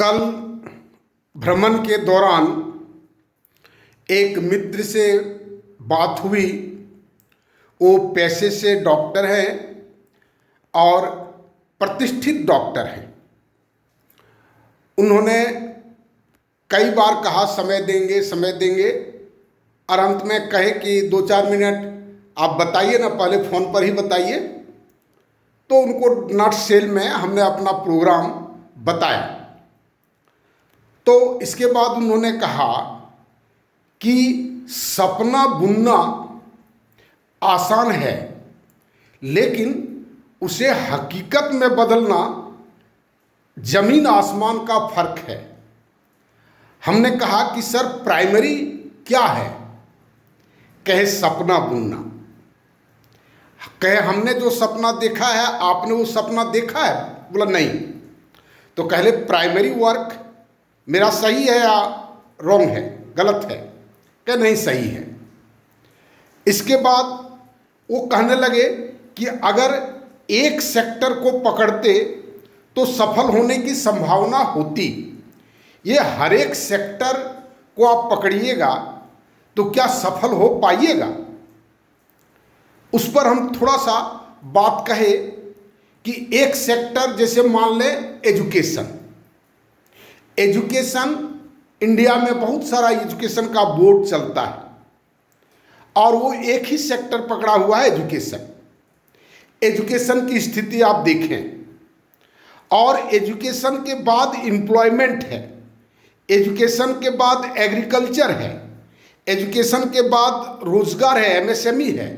कल भ्रमण के दौरान एक मित्र से बात हुई। वो पैसे से डॉक्टर है और प्रतिष्ठित डॉक्टर हैं। उन्होंने कई बार कहा समय देंगे और अंत में कहे कि 2-4 मिनट आप बताइए ना, पहले फ़ोन पर ही बताइए। तो उनको नॉट सेल में हमने अपना प्रोग्राम बताया। तो इसके बाद उन्होंने कहा कि सपना बुनना आसान है, लेकिन उसे हकीकत में बदलना जमीन आसमान का फर्क है। हमने कहा कि सर प्राइमरी क्या है? कहे सपना बुनना। कहे हमने जो सपना देखा है, आपने वो सपना देखा है? बोला नहीं। तो कहले प्राइमरी वर्क मेरा सही है या रॉन्ग है, गलत है? कहे नहीं, सही है। इसके बाद वो कहने लगे कि अगर एक सेक्टर को पकड़ते तो सफल होने की संभावना होती। ये हर एक सेक्टर को आप पकड़िएगा तो क्या सफल हो पाइएगा? उस पर हम थोड़ा सा बात कहे कि एक सेक्टर जैसे मान लें एजुकेशन इंडिया में बहुत सारा एजुकेशन का बोर्ड चलता है और वो एक ही सेक्टर पकड़ा हुआ है, एजुकेशन की स्थिति आप देखें। और एजुकेशन के बाद एम्प्लॉयमेंट है, एजुकेशन के बाद एग्रीकल्चर है, एजुकेशन के बाद रोजगार है, एमएसएमई है।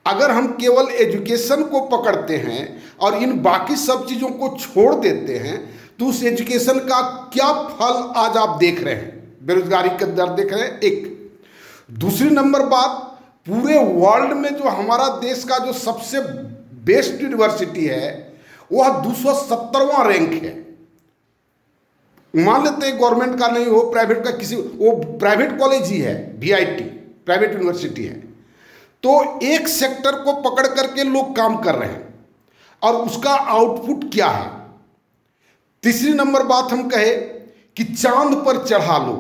अगर हम केवल एजुकेशन को पकड़ते हैं और इन बाकी सब चीज़ों को छोड़ देते हैं तो उस एजुकेशन का क्या फल आज आप देख रहे हैं? बेरोजगारी का दर देख रहे हैं। एक दूसरी नंबर बात, पूरे वर्ल्ड में जो हमारा देश का जो सबसे बेस्ट यूनिवर्सिटी है वह 270वां रैंक है। मान लेते हैं गवर्नमेंट का नहीं हो, प्राइवेट का, किसी वो प्राइवेट कॉलेज ही है, VIT प्राइवेट यूनिवर्सिटी है। तो एक सेक्टर को पकड़ करके लोग काम कर रहे हैं और उसका आउटपुट क्या है? तीसरी नंबर बात हम कहे कि चांद पर चढ़ा लो,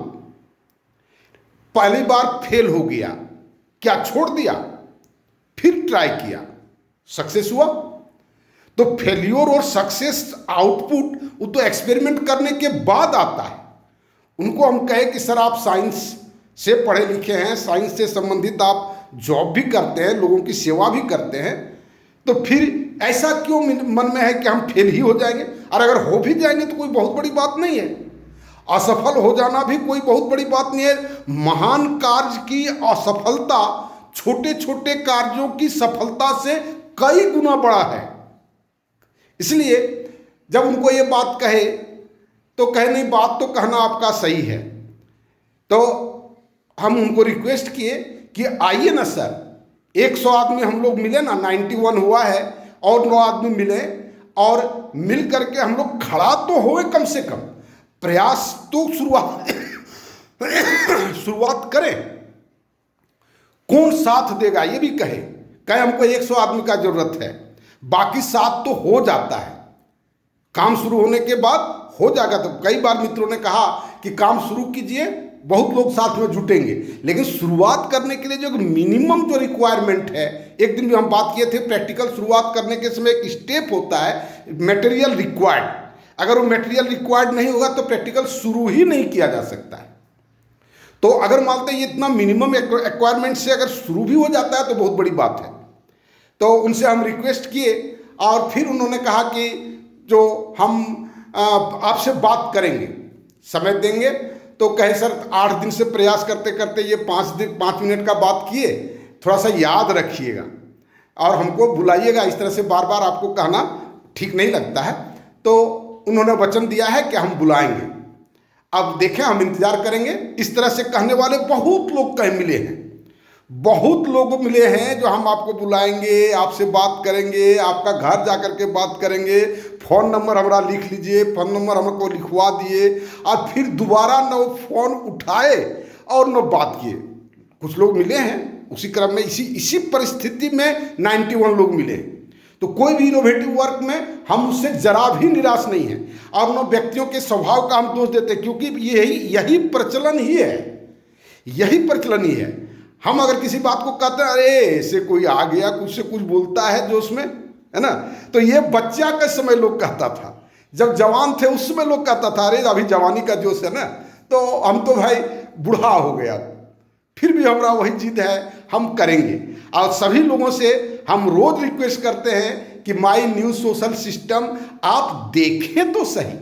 पहली बार फेल हो गया, क्या छोड़ दिया? फिर ट्राई किया, सक्सेस हुआ। तो फेल्योर और सक्सेस आउटपुट वो तो एक्सपेरिमेंट करने के बाद आता है। उनको हम कहे कि सर आप साइंस से पढ़े लिखे हैं, साइंस से संबंधित आप जॉब भी करते हैं, लोगों की सेवा भी करते हैं, तो फिर ऐसा क्यों मन में है कि हम फेल ही हो जाएंगे? और अगर हो भी जाएंगे तो कोई बहुत बड़ी बात नहीं है। असफल हो जाना भी कोई बहुत बड़ी बात नहीं है। महान कार्य की असफलता छोटे छोटे कार्यों की सफलता से कई गुना बड़ा है। इसलिए जब उनको ये बात कहे तो कहे नहीं, बात तो कहना आपका सही है। तो हम उनको रिक्वेस्ट किए कि आइए ना सर, 100 आदमी हम लोग मिले ना, 91 हुआ है और 9 आदमी मिले और मिल करके हम लोग खड़ा तो होए, कम से कम प्रयास तो शुरुआत करें। कौन साथ देगा ये भी कहे हमको 100 आदमी का जरूरत है, बाकी साथ तो हो जाता है, काम शुरू होने के बाद हो जाएगा। तो कई बार मित्रों ने कहा कि काम शुरू कीजिए, बहुत लोग साथ में जुटेंगे, लेकिन शुरुआत करने के लिए जो मिनिमम जो रिक्वायरमेंट है, एक दिन भी हम बात किए थे प्रैक्टिकल शुरुआत करने के समय एक स्टेप होता है मटेरियल रिक्वायर्ड। अगर वो मटेरियल रिक्वायर्ड नहीं होगा तो प्रैक्टिकल शुरू ही नहीं किया जा सकता है। तो अगर मानते हैं ये इतना मिनिमम रिक्वायरमेंट से अगर शुरू भी हो जाता है तो बहुत बड़ी बात है। तो उनसे हम रिक्वेस्ट किए और फिर उन्होंने कहा कि जो हम आपसे बात करेंगे, समय देंगे। तो कहे सर 8 दिन से प्रयास करते करते ये 5 मिनट का बात किए, थोड़ा सा याद रखिएगा और हमको बुलाइएगा। इस तरह से बार बार आपको कहना ठीक नहीं लगता है। तो उन्होंने वचन दिया है कि हम बुलाएंगे। अब देखें, हम इंतजार करेंगे। इस तरह से कहने वाले बहुत लोग कहीं मिले हैं, बहुत लोग मिले हैं जो हम आपको बुलाएंगे, आपसे बात करेंगे, आपका घर जाकर के बात करेंगे, फ़ोन नंबर हमारा लिख लीजिए, फ़ोन नंबर हमको लिखवा दिए और फिर दोबारा न फ़ोन उठाए और न बात किए। कुछ लोग मिले हैं उसी क्रम में, इसी परिस्थिति में 91 लोग मिले। तो कोई भी इनोवेटिव वर्क में हम उससे जरा भी निराश नहीं है, और न व्यक्तियों के स्वभाव का हम दोष देते, क्योंकि यही प्रचलन ही है, यही प्रचलन ही है। हम अगर किसी बात को कहते हैं अरे ऐसे कोई आ गया कुछ से कुछ बोलता है जो उसमें है ना, तो ये बच्चा के समय लोग कहता था, जब जवान थे उस समय लोग कहता था अरे अभी जवानी का जोश है ना, तो हम तो भाई बूढ़ा हो गया, फिर भी हमारा वही जिद है, हम करेंगे। और सभी लोगों से हम रोज रिक्वेस्ट करते हैं कि माई न्यूज सोशल सिस्टम आप देखें तो सही,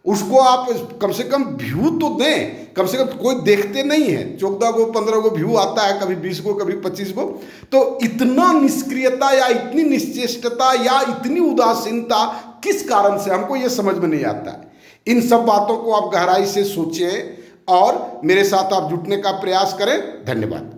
उसको आप कम से कम व्यू तो दें, कम से कम कोई देखते नहीं है, 14 गो 15 गो व्यू आता है, कभी 20 गो कभी 25 गो, तो इतना निष्क्रियता या इतनी निश्चेष्टता या इतनी उदासीनता किस कारण से, हमको ये समझ में नहीं आता है। इन सब बातों को आप गहराई से सोचें और मेरे साथ आप जुटने का प्रयास करें। धन्यवाद।